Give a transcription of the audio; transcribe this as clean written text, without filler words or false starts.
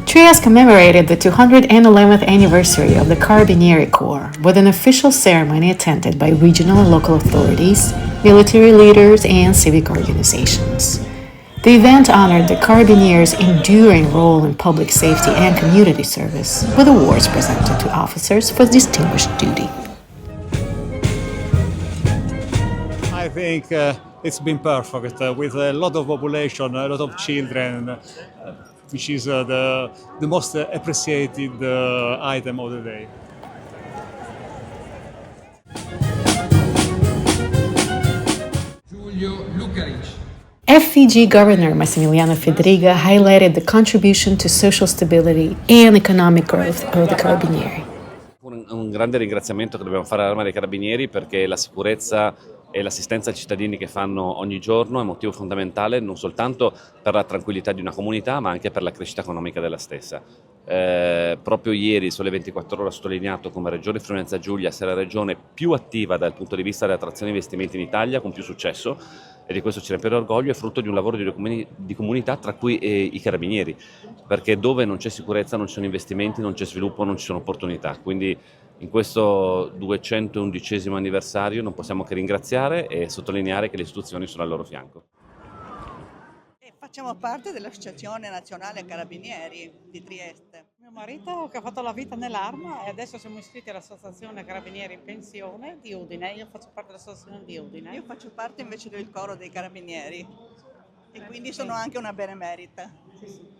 Trieste commemorated the 211th anniversary of the Carabinieri Corps with an official ceremony attended by regional and local authorities, military leaders, and civic organizations. The event honored the Carabiniers' enduring role in public safety and community service, with awards presented to officers for distinguished duty. I think it's been perfect with a lot of population, a lot of children, which is the most appreciated item of the day. Giulio Lucaric. FVG Governor Massimiliano Fedriga highlighted the contribution to social stability and economic growth of the Carabinieri. Un grande ringraziamento che dobbiamo fare all'Arma dei Carabinieri, perché la sicurezza e l'assistenza ai cittadini che fanno ogni giorno è motivo fondamentale non soltanto per la tranquillità di una comunità, ma anche per la crescita economica della stessa. Proprio ieri Sole 24 Ore ha sottolineato come Regione Friuli-Venezia Giulia sia la regione più attiva dal punto di vista dell'attrazione di investimenti in Italia, con più successo, e di questo ci rende orgoglio, è frutto di un lavoro di comunità, tra cui i Carabinieri, perché dove non c'è sicurezza non ci sono investimenti, non c'è sviluppo, non ci sono opportunità. Quindi in questo 211° anniversario non possiamo che ringraziare e sottolineare che le istituzioni sono al loro fianco. Facciamo parte dell'Associazione Nazionale Carabinieri di Trieste. Mio marito che ha fatto la vita nell'Arma e adesso siamo iscritti all'Associazione Carabinieri in Pensione di Udine. Io faccio parte dell'Associazione di Udine. Io faccio parte invece del coro dei Carabinieri e quindi sono anche una benemerita. Sì, sì.